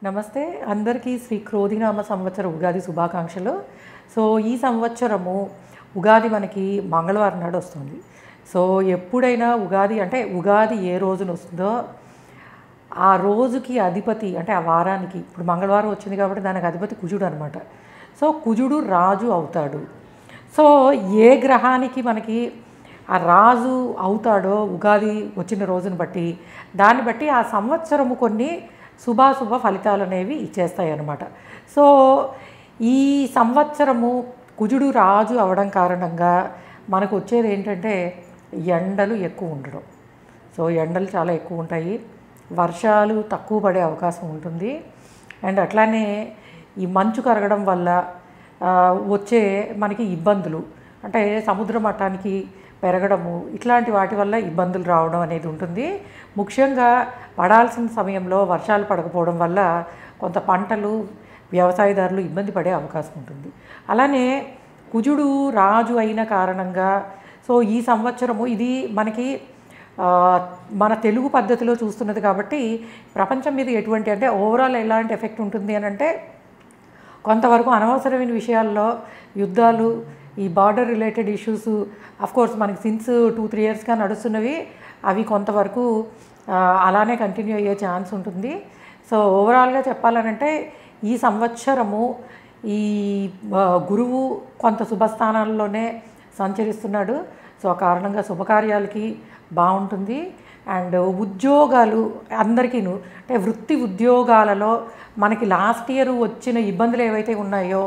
నమస్తే అందరికీ శ్రీ క్రోధినామ సంవత్సర ఉగాది శుభాకాంక్షలు. సో ఈ సంవత్సరము ఉగాది మనకి మంగళవారం నాడు వస్తుంది. సో ఎప్పుడైనా ఉగాది అంటే ఉగాది ఏ రోజున వస్తుందో ఆ రోజుకి అధిపతి అంటే ఆ వారానికి ఇప్పుడు మంగళవారం వచ్చింది కాబట్టి దానికి అధిపతి కుజుడు అనమాట. సో కుజుడు రాజు అవుతాడు. సో ఏ గ్రహానికి మనకి ఆ రాజు అవుతాడో ఉగాది వచ్చిన రోజును బట్టి దాన్ని బట్టి ఆ సంవత్సరము కొన్ని శుభాశుభ ఫలితాలు అనేవి ఇచ్చేస్తాయి అన్నమాట. సో ఈ సంవత్సరము కుజుడు రాజు అవడం కారణంగా మనకు వచ్చేది ఏంటంటే ఎండలు ఎక్కువ ఉండడం. సో ఎండలు చాలా ఎక్కువ ఉంటాయి, వర్షాలు తక్కువ పడే అవకాశం ఉంటుంది. అండ్ అట్లానే ఈ మంచు కరగడం వల్ల వచ్చే మనకి ఇబ్బందులు అంటే సముద్ర మట్టానికి పెరగడము ఇట్లాంటి వాటి వల్ల ఇబ్బందులు రావడం అనేది ఉంటుంది. ముఖ్యంగా పడాల్సిన సమయంలో వర్షాలు పడకపోవడం వల్ల కొంత పంటలు వ్యవసాయదారులు ఇబ్బంది పడే అవకాశం ఉంటుంది. అలానే కుజుడు రాజు అయిన కారణంగా సో ఈ సంవత్సరము ఇది మనకి మన తెలుగు పద్ధతిలో చూస్తున్నది కాబట్టి ప్రపంచం మీద ఎటువంటి అంటే ఓవరాల్ ఎలాంటి ఎఫెక్ట్ ఉంటుంది అని అంటే కొంతవరకు అనవసరమైన విషయాల్లో యుద్ధాలు ఈ బార్డర్ రిలేటెడ్ ఇష్యూస్ కోర్స్ మనకి సిన్స్ 2-3 ఇయర్స్గా నడుస్తున్నవి అవి కొంతవరకు అలానే కంటిన్యూ అయ్యే ఛాన్స్ ఉంటుంది. సో ఓవరాల్గా చెప్పాలనంటే ఈ సంవత్సరము ఈ గురువు కొంత శుభస్థానాల్లోనే సంచరిస్తున్నాడు. సో ఆ కారణంగా శుభకార్యాలకి బాగుంటుంది. అండ్ ఉద్యోగాలు అందరికీను అంటే వృత్తి ఉద్యోగాలలో మనకి లాస్ట్ ఇయర్ వచ్చిన ఇబ్బందులు ఏవైతే ఉన్నాయో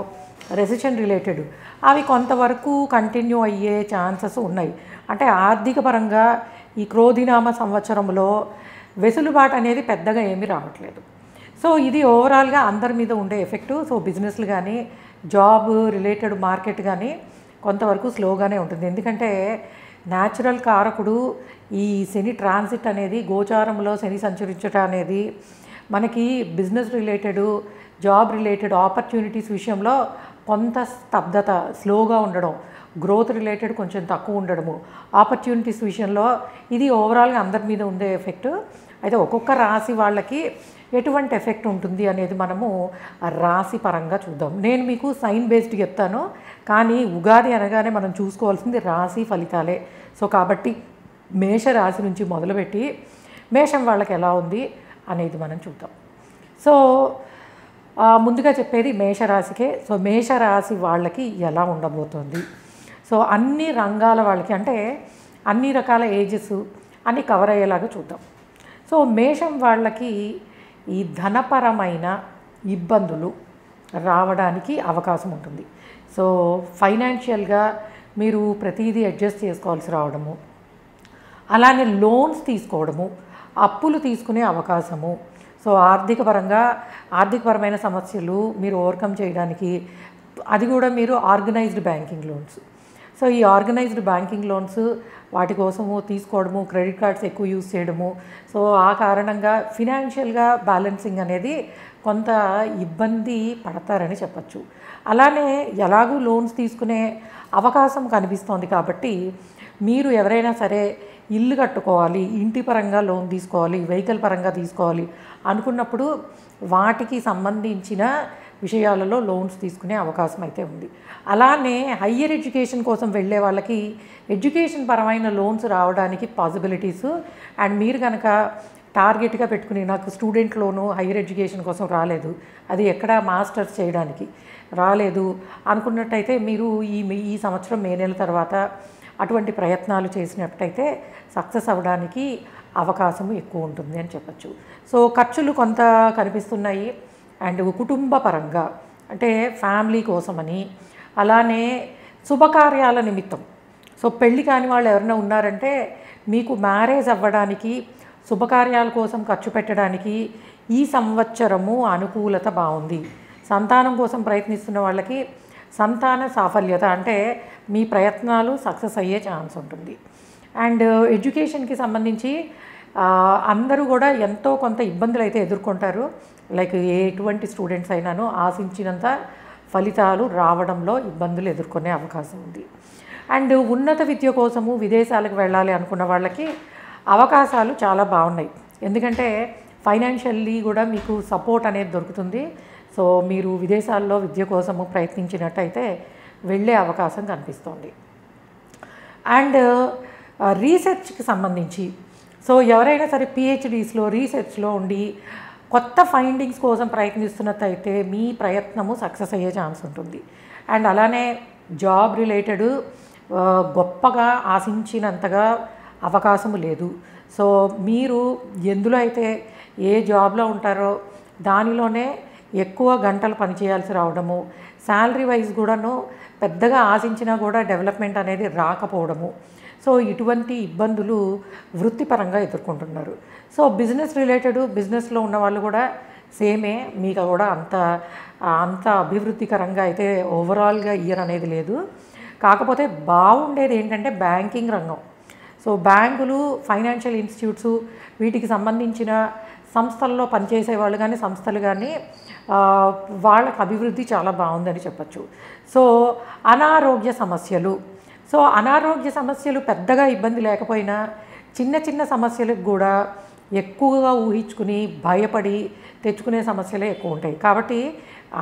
రెసిషన్ రిలేటెడ్ అవి కొంతవరకు కంటిన్యూ అయ్యే ఛాన్సెస్ ఉన్నాయి. అంటే ఆర్థిక పరంగా ఈ క్రోధినామ సంవత్సరంలో వెసులుబాటు అనేది పెద్దగా ఏమీ రావట్లేదు. సో ఇది ఓవరాల్గా అందరి మీద ఉండే ఎఫెక్టు. సో బిజినెస్లు కానీ జాబ్ రిలేటెడ్ మార్కెట్ కానీ కొంతవరకు స్లోగానే ఉంటుంది. ఎందుకంటే న్యాచురల్ కారకుడు ఈ శని ట్రాన్సిట్ అనేది గోచారంలో శని సంచరించడం అనేది మనకి business related job related opportunities విషయంలో కొంత స్తబ్దత స్లోగా ఉండడం, గ్రోత్ రిలేటెడ్ కొంచెం తక్కువ ఉండడము, ఆపర్చునిటీస్ విషయంలో ఇది ఓవరాల్గా అందరి మీద ఉండే ఎఫెక్ట్. అయితే ఒక్కొక్క రాశి వాళ్ళకి ఎటువంటి ఎఫెక్ట్ ఉంటుంది అనేది మనము రాశి పరంగా చూద్దాం. నేను మీకు సైన్ బేస్డ్ చెప్తాను, కానీ ఉగాది అనగానే మనం చూసుకోవాల్సింది రాశి ఫలితాలే. సో కాబట్టి మేష రాశి నుంచి మొదలుపెట్టి మేషం వాళ్ళకి ఎలా ఉంది అనేది మనం చూద్దాం. సో ముందుగా చెప్పేది మేషరాశికే. సో మేషరాశి వాళ్ళకి ఎలా ఉండబోతుంది, సో అన్ని రంగాల వాళ్ళకి అంటే అన్ని రకాల ఏజెస్ అన్నీ కవర్ అయ్యేలాగా చూద్దాం. సో మేషం వాళ్ళకి ఈ ధనపరమైన ఇబ్బందులు రావడానికి అవకాశం ఉంటుంది. సో ఫైనాన్షియల్గా మీరు ప్రతిదీ అడ్జస్ట్ చేసుకోవాల్సి రావడము, అలానే లోన్స్ తీసుకోవడము, అప్పులు తీసుకునే అవకాశము. సో ఆర్థికపరమైన సమస్యలు మీరు ఓవర్కమ్ చేయడానికి అది కూడా మీరు ఆర్గనైజ్డ్ బ్యాంకింగ్ లోన్స్. సో ఈ ఆర్గనైజ్డ్ బ్యాంకింగ్ లోన్స్ వాటి కోసము తీసుకోవడము, క్రెడిట్ కార్డ్స్ ఎక్కువ యూజ్ చేయడము. సో ఆ కారణంగా ఫినాన్షియల్గా బ్యాలెన్సింగ్ అనేది కొంత ఇబ్బంది పడతారని చెప్పచ్చు. అలానే ఎలాగూ లోన్స్ తీసుకునే అవకాశం కనిపిస్తోంది కాబట్టి మీరు ఎవరైనా సరే ఇల్లు కట్టుకోవాలి, ఇంటి పరంగా లోన్ తీసుకోవాలి, వెహికల్ పరంగా తీసుకోవాలి అనుకున్నప్పుడు వాటికి సంబంధించిన విషయాలలో లోన్స్ తీసుకునే అవకాశం అయితే ఉంది. అలానే హయ్యర్ ఎడ్యుకేషన్ కోసం వెళ్ళే వాళ్ళకి ఎడ్యుకేషన్ పరమైన లోన్స్ రావడానికి పాసిబిలిటీస్. అండ్ మీరు కనుక టార్గెట్గా పెట్టుకుని నాకు స్టూడెంట్ లోను హయ్యర్ ఎడ్యుకేషన్ కోసం రాలేదు, అది ఎక్కడ మాస్టర్స్ చేయడానికి రాలేదు అనుకున్నట్టయితే మీరు ఈ సంవత్సరం మే నెల తర్వాత అటువంటి ప్రయత్నాలు చేసినట్టయితే సక్సెస్ అవ్వడానికి అవకాశము ఎక్కువ ఉంటుంది అని చెప్పచ్చు. సో ఖర్చులు కొంత కనిపిస్తున్నాయి. అండ్ కుటుంబ పరంగా అంటే ఫ్యామిలీ కోసమని, అలానే శుభకార్యాల నిమిత్తం. సో పెళ్ళి కాని వాళ్ళు ఎవరైనా ఉన్నారంటే మీకు మ్యారేజ్ అవ్వడానికి శుభకార్యాల కోసం ఖర్చు పెట్టడానికి ఈ సంవత్సరము అనుకూలత బాగుంది. సంతానం కోసం ప్రయత్నిస్తున్న వాళ్ళకి సంతాన సాఫల్యత అంటే మీ ప్రయత్నాలు సక్సెస్ అయ్యే ఛాన్స్ ఉంటుంది. అండ్ ఎడ్యుకేషన్కి సంబంధించి అందరూ కూడా ఎంతో కొంత ఇబ్బందులు అయితే ఎదుర్కొంటారు. లైక్ ఎటువంటి స్టూడెంట్స్ అయినాను ఆశించినంత ఫలితాలు రావడంలో ఇబ్బందులు ఎదుర్కొనే అవకాశం ఉంది. అండ్ ఉన్నత విద్య కోసము విదేశాలకు వెళ్ళాలి అనుకున్న వాళ్ళకి అవకాశాలు చాలా బాగున్నాయి. ఎందుకంటే ఫైనాన్షియల్లీ కూడా మీకు సపోర్ట్ అనేది దొరుకుతుంది. సో మీరు విదేశాల్లో విద్య కోసము ప్రయత్నించినట్టయితే వెళ్ళే అవకాశం కనిపిస్తోంది. అండ్ రీసెర్చ్కి సంబంధించి సో ఎవరైనా సరే పిహెచ్డీస్లో రీసెర్చ్లో ఉండి కొత్త ఫైండింగ్స్ కోసం ప్రయత్నిస్తున్నట్టయితే మీ ప్రయత్నము సక్సెస్ అయ్యే ఛాన్స్ ఉంటుంది. అండ్ అలానే జాబ్ రిలేటెడ్ గొప్పగా ఆశించినంతగా అవకాశము లేదు. సో మీరు ఎందులో అయితే ఏ జాబ్లో ఉంటారో దానిలోనే ఎక్కువ గంటలు పనిచేయాల్సి రావడము, శాలరీ వైజ్ కూడాను పెద్దగా ఆశించినా కూడా డెవలప్మెంట్ అనేది రాకపోవడము, సో ఇటువంటి ఇబ్బందులు వృత్తిపరంగా ఎదుర్కొంటున్నారు. సో బిజినెస్ రిలేటెడ్ బిజినెస్లో ఉన్న వాళ్ళు కూడా సేమే, మీకు కూడా అంత అభివృద్ధికరంగా అయితే ఓవరాల్గా ఇయర్ అనేది లేదు. కాకపోతే బాగుండేది ఏంటంటే బ్యాంకింగ్ రంగం. సో బ్యాంకులు, ఫైనాన్షియల్ ఇన్స్టిట్యూట్స్, వీటికి సంబంధించిన సంస్థల్లో పనిచేసే వాళ్ళు కానీ సంస్థలు కానీ వాళ్ళకి అభివృద్ధి చాలా బాగుందని చెప్పచ్చు. సో అనారోగ్య సమస్యలు పెద్దగా ఇబ్బంది లేకపోయినా చిన్న చిన్న సమస్యలకు కూడా ఎక్కువగా ఊహించుకుని భయపడి తెచ్చుకునే సమస్యలే ఎక్కువ ఉంటాయి. కాబట్టి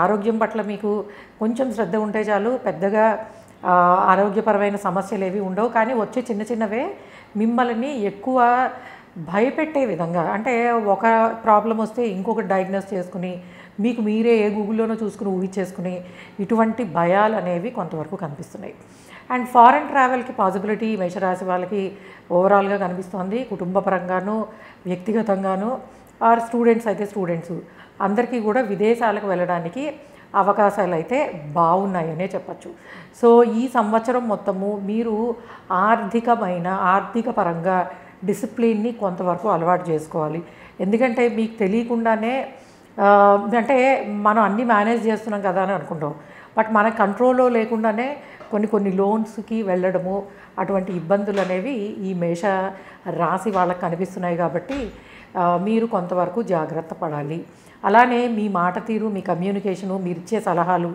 ఆరోగ్యం పట్ల మీకు కొంచెం శ్రద్ధ ఉంటే చాలు, పెద్దగా ఆరోగ్యపరమైన సమస్యలు ఏవి ఉండవు. కానీ వచ్చే చిన్న చిన్నవే మిమ్మల్ని ఎక్కువ భయపెట్టే విధంగా, అంటే ఒక ప్రాబ్లం వస్తే ఇంకొకటి డయాగ్నోస్ చేసుకుని మీకు మీరే ఏ గూగుల్లోనో చూసుకుని ఊహించేసుకుని ఇటువంటి భయాలు అనేవి కొంతవరకు కనిపిస్తున్నాయి. అండ్ ఫారెన్ ట్రావెల్కి పాసిబిలిటీ మేషరాశి వాళ్ళకి ఓవరాల్గా కనిపిస్తుంది. కుటుంబ పరంగాను, వ్యక్తిగతంగాను, ఆర్ స్టూడెంట్స్ అయితే స్టూడెంట్స్ అందరికీ కూడా విదేశాలకు వెళ్ళడానికి అవకాశాలు అయితే బాగున్నాయనే చెప్పచ్చు. సో ఈ సంవత్సరం మొత్తము మీరు ఆర్థిక పరంగా డిసిప్లిన్ని కొంతవరకు అలవాటు చేసుకోవాలి. ఎందుకంటే మీకు తెలియకుండానే అంటే మనం అన్నీ మేనేజ్ చేస్తున్నాం కదా అని అనుకుంటాం, బట్ మన కంట్రోల్లో లేకుండానే కొన్ని లోన్స్కి వెళ్ళడము, అటువంటి ఇబ్బందులు అనేవి ఈ మేష రాశి వాళ్ళకి కనిపిస్తున్నాయి. కాబట్టి మీరు కొంతవరకు జాగ్రత్త పడాలి. అలానే మీ మాట తీరు, మీ కమ్యూనికేషను, మీరు ఇచ్చే సలహాలు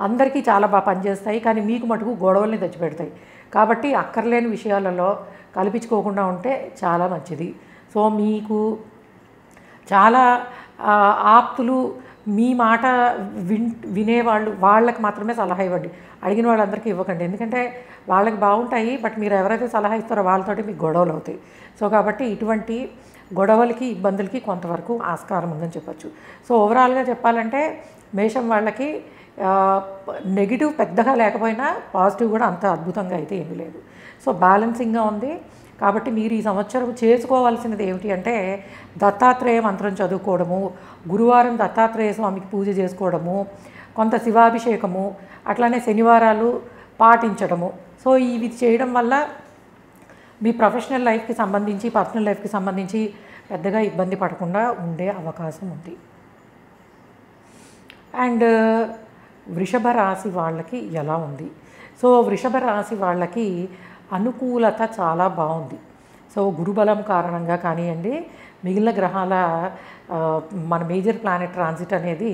అందరికీ చాలా బాగా పనిచేస్తాయి. కానీ మీకు మటుకు గొడవల్ని తెచ్చిపెడతాయి. కాబట్టి అక్కర్లేని విషయాలలో కల్పించుకోకుండా ఉంటే చాలా మంచిది. సో మీకు చాలా ఆప్తులు, మీ మాట వినేవాళ్ళు, వాళ్ళకి మాత్రమే సలహా ఇవ్వండి. అడిగిన వాళ్ళందరికీ ఇవ్వకండి. ఎందుకంటే వాళ్ళకి బాగుంటాయి, బట్ మీరు ఎవరైతే సలహా ఇస్తారో వాళ్ళతోటి మీకు గొడవలు అవుతాయి. సో కాబట్టి ఇటువంటి గొడవలకి, ఇబ్బందులకి కొంతవరకు ఆస్కారం ఉందని చెప్పచ్చు. సో ఓవరాల్గా చెప్పాలంటే మేషం వాళ్ళకి నెగిటివ్ పెద్దగా లేకపోయినా పాజిటివ్ కూడా అంత అద్భుతంగా అయితే ఏమీ లేదు. సో బ్యాలెన్సింగ్గా ఉంది. కాబట్టి మీరు ఈ సంవత్సరం చేసుకోవాల్సినది ఏమిటి అంటే దత్తాత్రేయ మంత్రం చదువుకోవడము, గురువారం దత్తాత్రేయ స్వామికి పూజ చేసుకోవడము, కొంత శివాభిషేకము, అట్లానే శనివారాలు పాటించడము. సో ఇవి చేయడం వల్ల మీ ప్రొఫెషనల్ లైఫ్కి సంబంధించి, పర్సనల్ లైఫ్కి సంబంధించి పెద్దగా ఇబ్బంది పడకుండా ఉండే అవకాశం ఉంది. అండ్ వృషభ రాశి వాళ్ళకి ఎలా ఉంది? సో వృషభ రాశి వాళ్ళకి అనుకూలత చాలా బాగుంది. సో గురుబలం కారణంగా కానివ్వండి, మిగిలిన గ్రహాల మన మేజర్ ప్లానెట్ ట్రాన్సిట్ అనేది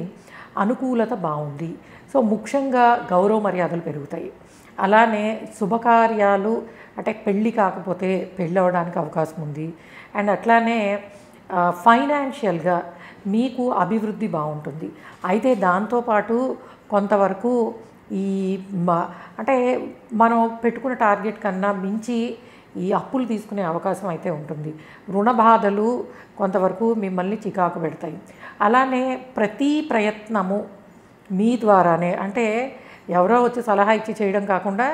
అనుకూలత బాగుంది. సో ముఖ్యంగా గౌరవ మర్యాదలు పెరుగుతాయి. అలానే శుభకార్యాలు, అంటే పెళ్ళి కాకపోతే పెళ్ళి అవ్వడానికి అవకాశం ఉంది. అండ్ అట్లానే ఫైనాన్షియల్గా మీకు అభివృద్ధి బాగుంటుంది. అయితే దాంతోపాటు కొంతవరకు అంటే మనం పెట్టుకున్న టార్గెట్ కన్నా మించి ఈ అప్పులు తీసుకునే అవకాశం అయితే ఉంటుంది. రుణ బాధలు కొంతవరకు మిమ్మల్ని చికాకు పెడతాయి. అలానే ప్రతి ప్రయత్నము మీ ద్వారానే, అంటే ఎవరో వచ్చి సలహా ఇచ్చి చేయడం కాకుండా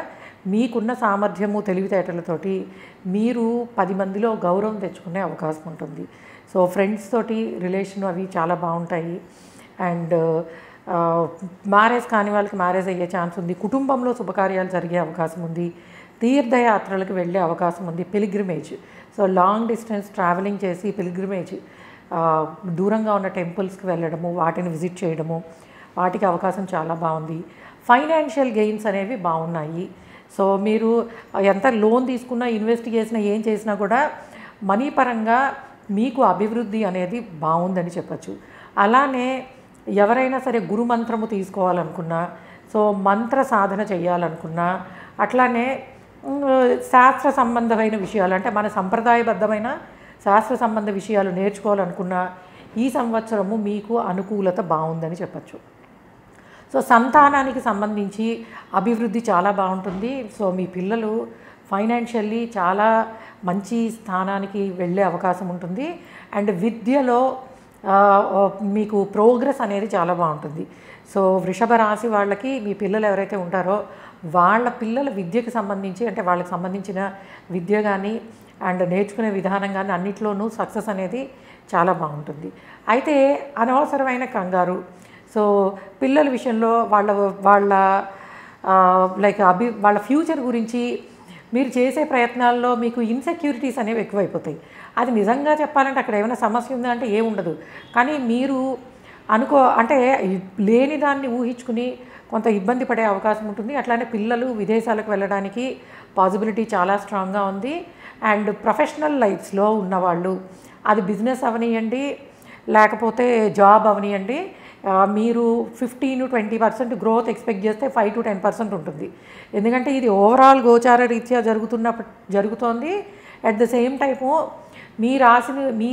మీకున్న సామర్థ్యము, తెలివితేటలతోటి మీరు 10 మందిలో గౌరవం తెచ్చుకునే అవకాశం ఉంటుంది. సో ఫ్రెండ్స్ తోటి రిలేషన్ అవి చాలా బాగుంటాయి. అండ్ మ్యారేజ్ కాని వాళ్ళకి మ్యారేజ్ అయ్యే ఛాన్స్ ఉంది. కుటుంబంలో శుభకార్యాలు జరిగే అవకాశం ఉంది. తీర్థయాత్రలకు వెళ్ళే అవకాశం ఉంది. Pilgrimage, so long distance travelling చేసి పిల్గ్రిమేజ్, దూరంగా ఉన్న టెంపుల్స్కి వెళ్ళడము, వాటిని విజిట్ చేయడము, వాటికి అవకాశం చాలా బాగుంది. ఫైనాన్షియల్ గెయిన్స్ అనేవి బాగున్నాయి. సో మీరు ఎంత లోన్ తీసుకున్నా, ఇన్వెస్ట్ చేసినా, ఏం చేసినా కూడా మనీ పరంగా మీకు అభివృద్ధి అనేది బాగుందని చెప్పచ్చు. అలానే ఎవరైనా సరే గురుమంత్రము తీసుకోవాలనుకున్నా, సో మంత్ర సాధన చేయాలనుకున్నా, అట్లానే శాస్త్ర సంబంధమైన విషయాలు, అంటే మన సంప్రదాయబద్ధమైన శాస్త్ర సంబంధ విషయాలు నేర్చుకోవాలనుకున్నా, ఈ సంవత్సరము మీకు అనుకూలత బాగుందని చెప్పచ్చు. సో సంతానానికి సంబంధించి అభివృద్ధి చాలా బాగుంటుంది. సో మీ పిల్లలు ఫైనాన్షియల్లీ చాలా మంచి స్థానానికి వెళ్ళే అవకాశం ఉంటుంది. అండ్ విద్యలో మీకు ప్రోగ్రెస్ అనేది చాలా బాగుంటుంది. సో వృషభ రాశి వాళ్ళకి మీ పిల్లలు ఎవరైతే ఉంటారో వాళ్ళ పిల్లల విద్యకు సంబంధించి అంటే వాళ్ళకి సంబంధించిన విద్య కానీ అండ్ నేర్చుకునే విధానం కానీ అన్నిట్లోనూ సక్సెస్ అనేది చాలా బాగుంటుంది. అయితే అనవసరమైన కంగారు, సో పిల్లల విషయంలో వాళ్ళ వాళ్ళ లైక్ వాళ్ళ ఫ్యూచర్ గురించి మీరు చేసే ప్రయత్నాల్లో మీకు ఇన్సెక్యూరిటీస్ అనేవి ఎక్కువైపోతాయి. అది నిజంగా చెప్పాలంటే అక్కడ ఏమైనా సమస్య ఉందా అంటే ఏముండదు. కానీ మీరు అంటే లేని దాన్ని ఊహించుకుని కొంత ఇబ్బంది పడే అవకాశం ఉంటుంది. అట్లానే పిల్లలు విదేశాలకు వెళ్ళడానికి పాసిబిలిటీ చాలా స్ట్రాంగ్గా ఉంది. అండ్ ప్రొఫెషనల్ లైఫ్స్లో ఉన్నవాళ్ళు అది బిజినెస్ అవనియండి లేకపోతే జాబ్ అవనియండి, మీరు 15-20% గ్రోత్ ఎక్స్పెక్ట్ చేస్తే 5-10% ఉంటుంది. ఎందుకంటే ఇది ఓవరాల్ గోచార రీత్యా జరుగుతోంది. అట్ ద సేమ్ టైము మీ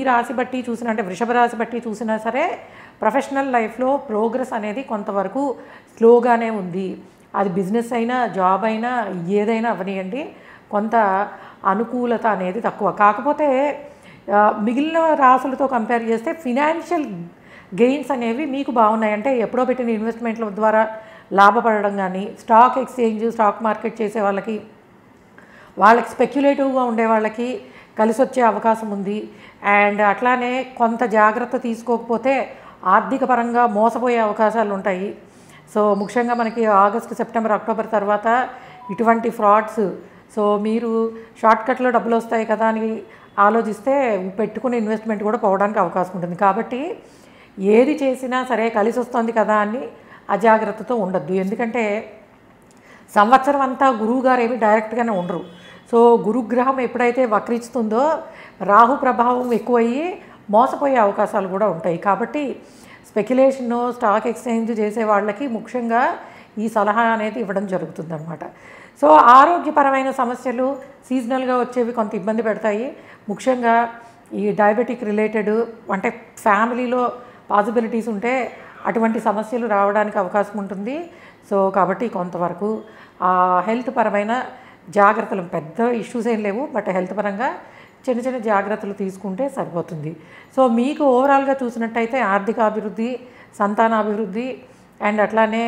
రాశి బట్టి చూసినా అంటే వృషభ రాశి బట్టి చూసినా సరే ప్రొఫెషనల్ లైఫ్లో ప్రోగ్రెస్ అనేది కొంతవరకు స్లోగానే ఉంది. అది బిజినెస్ అయినా జాబ్ అయినా ఏదైనా అవనియండి, కొంత అనుకూలత అనేది తక్కువ. కాకపోతే మిగిలిన రాశులతో కంపేర్ చేస్తే ఫినాన్షియల్ గెయిన్స్ అనేవి మీకు బాగున్నాయి. అంటే ఎప్పుడో పెట్టిన ఇన్వెస్ట్మెంట్ల ద్వారా లాభపడడం కానీ, స్టాక్ ఎక్స్చేంజ్ స్టాక్ మార్కెట్ చేసే వాళ్ళకి స్పెక్యులేటివ్గా ఉండే వాళ్ళకి కలిసి వచ్చే అవకాశం ఉంది. అండ్ అట్లానే కొంత జాగ్రత్త తీసుకోకపోతే ఆర్థిక పరంగా మోసపోయే అవకాశాలు ఉంటాయి. సో ముఖ్యంగా మనకి ఆగస్టు, సెప్టెంబర్, అక్టోబర్ తర్వాత ఇటువంటి ఫ్రాడ్స్, సో మీరు షార్ట్కట్లో డబ్బులు వస్తాయి కదా అని ఆలోచిస్తే పెట్టుకునే ఇన్వెస్ట్మెంట్ కూడా పోవడానికి అవకాశం ఉంటుంది. కాబట్టి ఏది చేసినా సరే కలిసి వస్తుంది కదా అని అజాగ్రత్తతో ఉండద్దు. ఎందుకంటే సంవత్సరం అంతా గురువు గారు ఏమి డైరెక్ట్గానే ఉండరు. సో గురుగ్రహం ఎప్పుడైతే వక్రిస్తుందో రాహు ప్రభావం ఎక్కువయ్యి మోసపోయే అవకాశాలు కూడా ఉంటాయి. కాబట్టి స్పెక్యులేషను స్టాక్ ఎక్స్చేంజ్ చేసే వాళ్ళకి ముఖ్యంగా ఈ సలహా అనేది ఇవ్వడం జరుగుతుందన్నమాట. సో ఆరోగ్యపరమైన సమస్యలు సీజనల్గా వచ్చేవి కొంత ఇబ్బంది పెడతాయి. ముఖ్యంగా ఈ డయాబెటిక్ రిలేటెడ్ అంటే ఫ్యామిలీలో పాసిబిలిటీస్ ఉంటే అటువంటి సమస్యలు రావడానికి అవకాశం ఉంటుంది. సో కాబట్టి కొంతవరకు హెల్త్ పరమైన జాగ్రత్తలు, పెద్ద ఇష్యూస్ ఏం లేవు, బట్ హెల్త్ పరంగా చిన్న చిన్న జాగ్రత్తలు తీసుకుంటే సరిపోతుంది. సో మీకు ఓవరాల్గా చూసినట్టయితే ఆర్థిక అభివృద్ధి, సంతానాభివృద్ధి అండ్ అట్లానే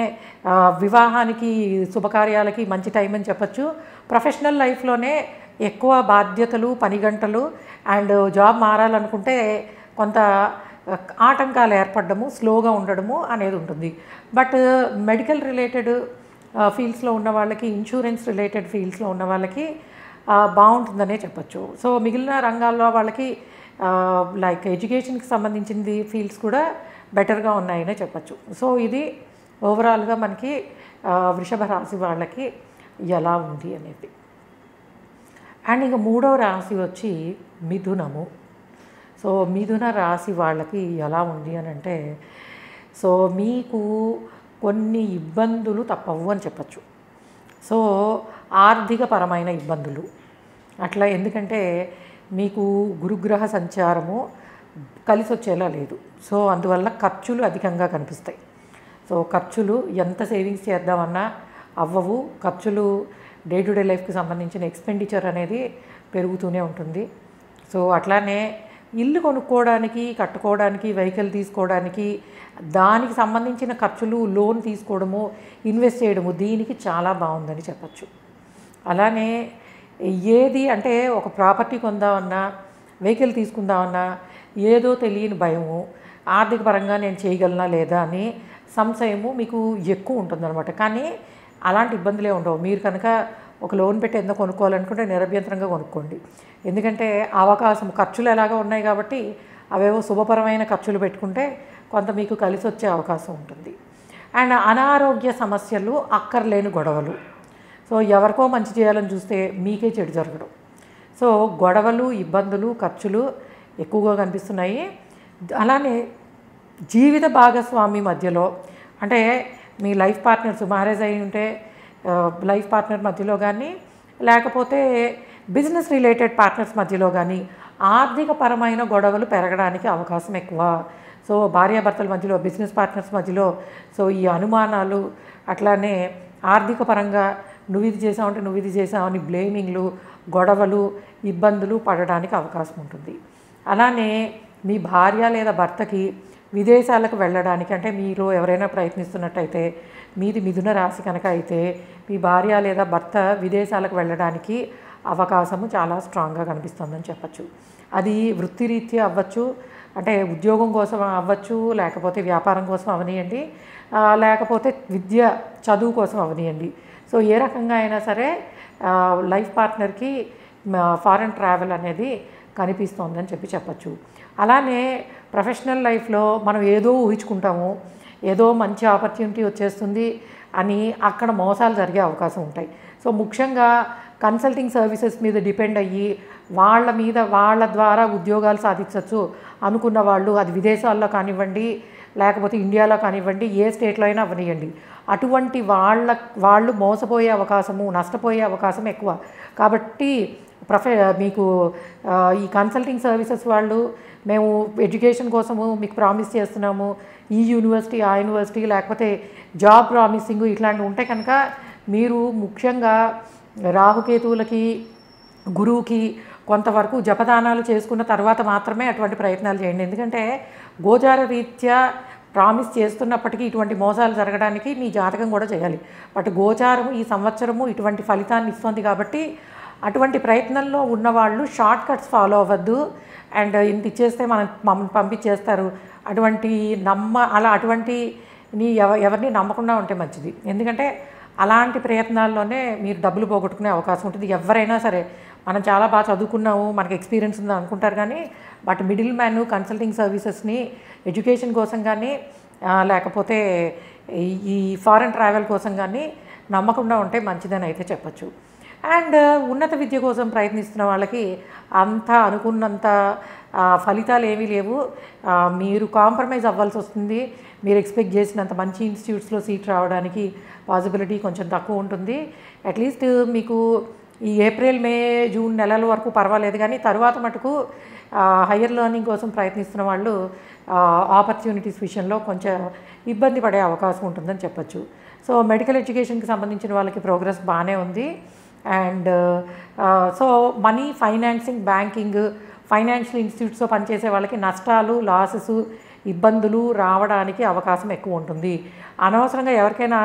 వివాహానికి శుభకార్యాలకి మంచి టైం అని చెప్పచ్చు. ప్రొఫెషనల్ లైఫ్లోనే ఎక్కువ బాధ్యతలు, పని గంటలు అండ్ జాబ్ మారాలనుకుంటే కొంత ఆటంకాలు ఏర్పడము, స్లోగా ఉండడము అనేది ఉంటుంది. బట్ మెడికల్ రిలేటెడ్ ఫీల్డ్స్లో ఉన్న వాళ్ళకి, ఇన్సూరెన్స్ రిలేటెడ్ ఫీల్డ్స్లో ఉన్న వాళ్ళకి బాగుంటుందనే చెప్పచ్చు. సో మిగిలిన రంగాల్లో వాళ్ళకి లైక్ ఎడ్యుకేషన్కి సంబంధించింది ఫీల్డ్స్ కూడా బెటర్గా ఉన్నాయనే చెప్పచ్చు. సో ఇది ఓవరాల్గా మనకి వృషభ రాశి వాళ్ళకి ఎలా ఉంది అనేది. అండ్ ఇంకా మూడవ రాశి వచ్చి మిథునము. సో మిథున రాశి వాళ్ళకి ఎలా ఉంది అని అంటే, సో మీకు కొన్ని ఇబ్బందులు తప్పవు అని చెప్పచ్చు. సో ఆర్థికపరమైన ఇబ్బందులు అట్లా, ఎందుకంటే మీకు గురుగ్రహ సంచారము కలిసి వచ్చేలా లేదు. సో అందువల్ల ఖర్చులు అధికంగా కనిపిస్తాయి. సో ఖర్చులు ఎంత సేవింగ్స్ చేద్దామన్నా అవ్వవు. ఖర్చులు డే టు డే లైఫ్కి సంబంధించిన ఎక్స్పెండిచర్ అనేది పెరుగుతూనే ఉంటుంది. సో అట్లానే ఇల్లు కొనుక్కోవడానికి, కట్టుకోవడానికి, వెహికల్ తీసుకోవడానికి, దానికి సంబంధించిన ఖర్చులు, లోన్ తీసుకోవడము, ఇన్వెస్ట్ చేయడము, దీనికి చాలా బాగుందని చెప్పచ్చు. అలానే ఏది అంటే ఒక ప్రాపర్టీ కొందామన్నా, వెహికల్ తీసుకుందామన్నా ఏదో తెలియని భయము, ఆర్థిక పరంగా నేను చేయగలనా లేదా అని సంశయము మీకు ఎక్కువ ఉంటుందన్నమాట. కానీ అలాంటి ఇబ్బందులే ఉండవు. మీరు కనుక ఒక లోన్ పెట్టి ఎంతో కొనుక్కోవాలనుకుంటే నిరభ్యంతరంగా కొనుక్కోండి. ఎందుకంటే అవకాశం, ఖర్చులు ఎలాగో ఉన్నాయి కాబట్టి అవేవో శుభపరమైన ఖర్చులు పెట్టుకుంటే కొంత మీకు కలిసి వచ్చే అవకాశం ఉంటుంది. అండ్ అనారోగ్య సమస్యలు, అక్కర్లేని గొడవలు. సో ఎవరికో మంచి చేయాలని చూస్తే మీకే చెడు జరగడం. సో గొడవలు, ఇబ్బందులు, ఖర్చులు ఎక్కువగా కనిపిస్తున్నాయి. అలానే జీవిత భాగస్వామి మధ్యలో అంటే మీ లైఫ్ పార్ట్నర్స్, మ్యారేజ్ అయి ఉంటే లైఫ్ పార్ట్నర్ మధ్యలో కానీ, లేకపోతే బిజినెస్ రిలేటెడ్ పార్ట్నర్స్ మధ్యలో కానీ ఆర్థికపరమైన గొడవలు పెరగడానికి అవకాశం ఎక్కువ. సో భార్యాభర్తల మధ్యలో, బిజినెస్ పార్ట్నర్స్ మధ్యలో సో ఈ అనుమానాలు, అట్లానే ఆర్థిక పరంగా నువ్వు ఇది చేసావంటే నువ్వు ఇది చేసావని బ్లేమింగ్లు, గొడవలు, ఇబ్బందులు పడడానికి అవకాశం ఉంటుంది. అలానే మీ భార్య లేదా భర్తకి విదేశాలకు వెళ్ళడానికి, అంటే మీరు ఎవరైనా ప్రయత్నిస్తున్నట్టయితే, మీది మిథున రాశి కనుక అయితే మీ భార్య లేదా భర్త విదేశాలకు వెళ్ళడానికి అవకాశము చాలా స్ట్రాంగ్గా కనిపిస్తుందని చెప్పచ్చు. అది వృత్తిరీత్యా అవ్వచ్చు, అంటే ఉద్యోగం కోసం అవ్వచ్చు, లేకపోతే వ్యాపారం కోసం అవనియండి, లేకపోతే విద్య చదువు కోసం అవనియండి. సో ఏ రకంగా అయినా సరే లైఫ్ పార్ట్నర్కి ఫారెన్ ట్రావెల్ అనేది కనిపిస్తోందని చెప్పచ్చు. అలానే ప్రొఫెషనల్ లైఫ్లో మనం ఏదో ఊహించుకుంటాము, ఏదో మంచి ఆపర్చునిటీ వచ్చేస్తుంది అని అక్కడ మోసాలు జరిగే అవకాశం ఉంటాయి. సో ముఖ్యంగా కన్సల్టింగ్ సర్వీసెస్ మీద డిపెండ్ అయ్యి వాళ్ళ ద్వారా ఉద్యోగాలు సాధించవచ్చు అనుకున్న వాళ్ళు, అది విదేశాల్లో కానివ్వండి, లేకపోతే ఇండియాలో కానివ్వండి, ఏ స్టేట్లో అయినా అవనియండి, అటువంటి వాళ్ళు మోసపోయే అవకాశము, నష్టపోయే అవకాశం ఎక్కువ. కాబట్టి మీకు ఈ కన్సల్టింగ్ సర్వీసెస్ వాళ్ళు, మేము ఎడ్యుకేషన్ కోసము మీకు ప్రామిస్ చేస్తున్నాము, ఈ యూనివర్సిటీ ఆ యూనివర్సిటీ, లేకపోతే జాబ్ ప్రామిసింగ్ ఇట్లాంటివి ఉంటే కనుక మీరు ముఖ్యంగా రాహుకేతువులకి, గురువుకి కొంతవరకు జపదానాలు చేసుకున్న తర్వాత మాత్రమే అటువంటి ప్రయత్నాలు చేయండి. ఎందుకంటే గోచార రీత్యా ప్రామిస్ చేస్తున్నప్పటికీ ఇటువంటి మోసాలు జరగడానికి మీ జాతకం కూడా చేయాలి. బట్ గోచారము ఈ సంవత్సరము ఇటువంటి ఫలితాన్ని ఇస్తుంది కాబట్టి అటువంటి ప్రయత్నంలో ఉన్నవాళ్ళు షార్ట్ కట్స్ ఫాలో అవ్వద్దు. అండ్ ఇంత ఇచ్చేస్తే మమ్మల్ని పంపించేస్తారు అటువంటి ఎవరిని నమ్మకుండా ఉంటే మంచిది. ఎందుకంటే అలాంటి ప్రయత్నాల్లోనే మీరు డబ్బులు పోగొట్టుకునే అవకాశం ఉంటుంది. ఎవరైనా సరే, మనం చాలా బాగా చదువుకున్నాము, మనకి ఎక్స్పీరియన్స్ ఉందని అనుకుంటారు, కానీ బట్ మిడిల్ మ్యాన్ కన్సల్టింగ్ సర్వీసెస్ని ఎడ్యుకేషన్ కోసం కానీ లేకపోతే ఈ ఫారెన్ ట్రావెల్ కోసం కానీ నమ్మకుండా ఉంటే మంచిదని అయితే చెప్పచ్చు. అండ్ ఉన్నత విద్య కోసం ప్రయత్నిస్తున్న వాళ్ళకి అనుకున్నంత ఫలితాలు ఏమీ లేవు. మీరు కాంప్రమైజ్ అవ్వాల్సి వస్తుంది. మీరు ఎక్స్పెక్ట్ చేసినంత మంచి ఇన్స్టిట్యూట్స్లో సీట్ రావడానికి పాసిబిలిటీ కొంచెం తక్కువ ఉంటుంది. అట్లీస్ట్ మీకు ఈ ఏప్రిల్, మే, జూన్ నెలల వరకు పర్వాలేదు, కానీ తర్వాత మటుకు హయ్యర్ లెర్నింగ్ కోసం ప్రయత్నిస్తున్న వాళ్ళు ఆపర్చునిటీస్ విషయంలో కొంచెం ఇబ్బంది పడే అవకాశం ఉంటుందని చెప్పచ్చు. సో మెడికల్ ఎడ్యుకేషన్కి సంబంధించిన వాళ్ళకి ప్రోగ్రెస్ బాగానే ఉంది. And so money, financing, banking, financial ఇన్స్టిట్యూట్స్లో పనిచేసే వాళ్ళకి నష్టాలు, లాసెస్, ఇబ్బందులు రావడానికి అవకాశం ఎక్కువ ఉంటుంది. అనవసరంగా ఎవరికైనా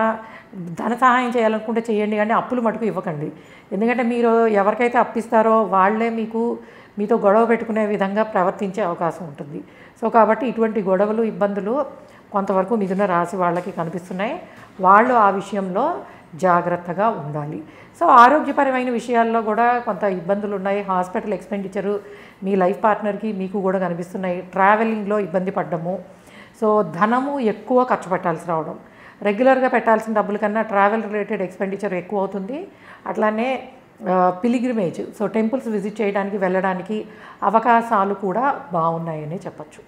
ధన సహాయం చేయాలనుకుంటే చేయండి, కానీ అప్పులు మటుకు ఇవ్వకండి. ఎందుకంటే మీరు ఎవరికైతే అప్పిస్తారో వాళ్ళే మీతో గొడవ పెట్టుకునే విధంగా ప్రవర్తించే అవకాశం ఉంటుంది. సో కాబట్టి ఇటువంటి గొడవలు, ఇబ్బందులు కొంతవరకు మిథున రాశి వాళ్ళకి కనిపిస్తున్నాయి. వాళ్ళు ఆ విషయంలో జాగ్రత్తగా ఉండాలి. సో ఆరోగ్యపరమైన విషయాల్లో కూడా కొంత ఇబ్బందులు ఉన్నాయి. హాస్పిటల్ ఎక్స్పెండిచరు మీ లైఫ్ పార్ట్నర్కి మీకు కూడా కనిపిస్తున్నాయి. ట్రావెలింగ్లో ఇబ్బంది పడ్డము, సో ధనము ఎక్కువ ఖర్చు పెట్టాల్సి రావడం, రెగ్యులర్గా పెట్టాల్సిన డబ్బుల కన్నా ట్రావెల్ రిలేటెడ్ ఎక్స్పెండిచర్ ఎక్కువ అవుతుంది. అట్లానే పిలిగ్రిమేజ్, సో టెంపుల్స్ విజిట్ చేయడానికి వెళ్ళడానికి అవకాశాలు కూడా బాగున్నాయని చెప్పచ్చు.